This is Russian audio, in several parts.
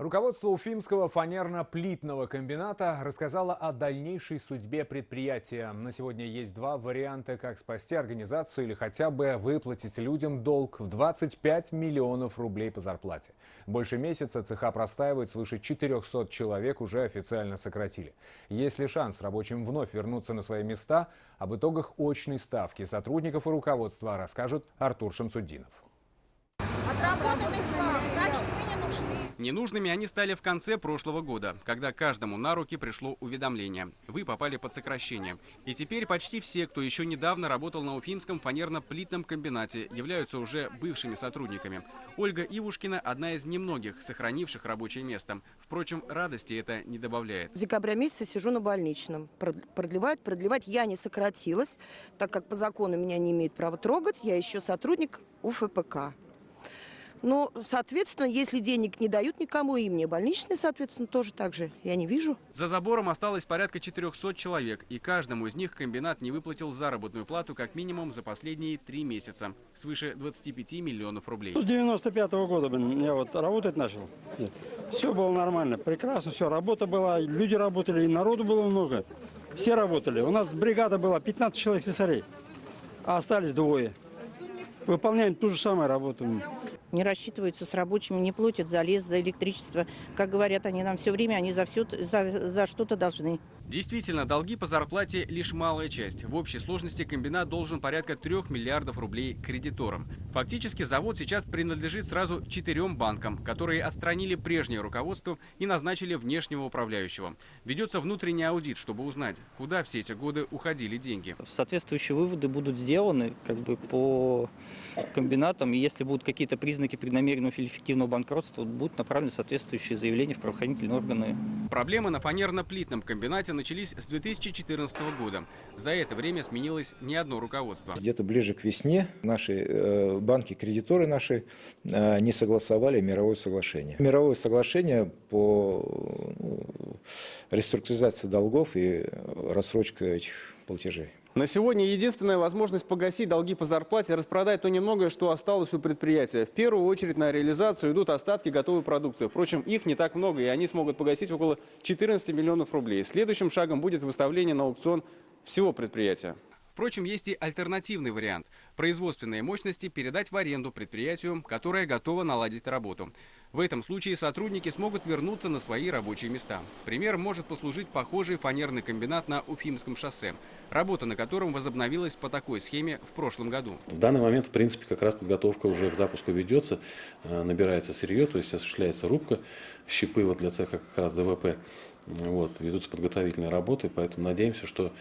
Руководство Уфимского фанерно-плитного комбината рассказало о дальнейшей судьбе предприятия. На сегодня есть два варианта, как спасти организацию или хотя бы выплатить людям долг в 25 миллионов рублей по зарплате. Больше месяца цеха простаивают, свыше 400 человек уже официально сократили. Есть ли шанс рабочим вновь вернуться на свои места? Об итогах очной ставки сотрудников и руководства расскажет Артур Шамсудинов. Отработанных значит, мы не нужны. Ненужными они стали в конце прошлого года, когда каждому на руки пришло уведомление. Вы попали под сокращение. И теперь почти все, кто еще недавно работал на Уфимском фанерно-плитном комбинате, являются уже бывшими сотрудниками. Ольга Ивушкина – одна из немногих, сохранивших рабочее место. Впрочем, радости это не добавляет. С декабря месяца сижу на больничном. Продлевать. Я не сократилась, так как по закону меня не имеют права трогать. Я еще сотрудник УФПК. Но, соответственно, если денег не дают никому, и мне больничные, соответственно, тоже так же я не вижу. За забором осталось порядка 400 человек, и каждому из них комбинат не выплатил заработную плату как минимум за последние 3 месяца. Свыше 25 миллионов рублей. С 95-го года я работать начал. Все было нормально, прекрасно, все. Работа была, люди работали, и народу было много. Все работали. У нас бригада была 15 человек слесарей, а остались двое. Выполняем ту же самую работу. Не рассчитываются с рабочими, не платят за лес, за электричество. Как говорят они нам все время, они за что-то должны. Действительно, долги по зарплате лишь малая часть. В общей сложности комбинат должен порядка 3 миллиардов рублей кредиторам. Фактически завод сейчас принадлежит сразу 4 банкам, которые отстранили прежнее руководство и назначили внешнего управляющего. Ведется внутренний аудит, чтобы узнать, куда все эти годы уходили деньги. Соответствующие выводы будут сделаны по комбинатам, и если будут какие-то признаки преднамеренного или эффективного банкротства, будут направлены соответствующие заявления в правоохранительные органы. Проблемы на фанерно-плитном комбинате начались с 2014 года. За это время сменилось не одно руководство. Где-то ближе к весне наши банки-кредиторы наши не согласовали мировое соглашение. Мировое соглашение по реструктуризации долгов и рассрочка этих платежей. На сегодня единственная возможность погасить долги по зарплате – распродать то немногое, что осталось у предприятия. В первую очередь на реализацию идут остатки готовой продукции. Впрочем, их не так много, и они смогут погасить около 14 миллионов рублей. Следующим шагом будет выставление на аукцион всего предприятия. Впрочем, есть и альтернативный вариант – производственные мощности передать в аренду предприятию, которое готово наладить работу. В этом случае сотрудники смогут вернуться на свои рабочие места. Пример может послужить похожий фанерный комбинат на Уфимском шоссе, работа на котором возобновилась по такой схеме в прошлом году. В данный момент, в принципе, как раз подготовка уже к запуску ведется, набирается сырье, то есть осуществляется рубка, щипы для цеха как раз ДВП. Ведутся подготовительные работы, поэтому надеемся, что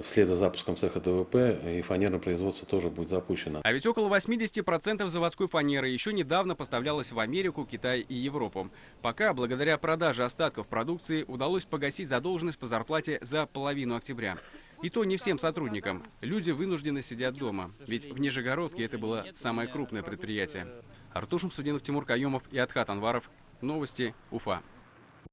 вслед за запуском цеха ДВП и фанерное производство тоже будет запущено. А ведь около 80% заводской фанеры еще недавно поставлялось в Америку, Китай и Европу. Пока, благодаря продаже остатков продукции, удалось погасить задолженность по зарплате за половину октября. И то не всем сотрудникам. Люди вынуждены сидят дома. Ведь в Нижегородке это было самое крупное предприятие. Артур Шамсудинов, Тимур Каюмов и Атхат Анваров. Новости Уфа.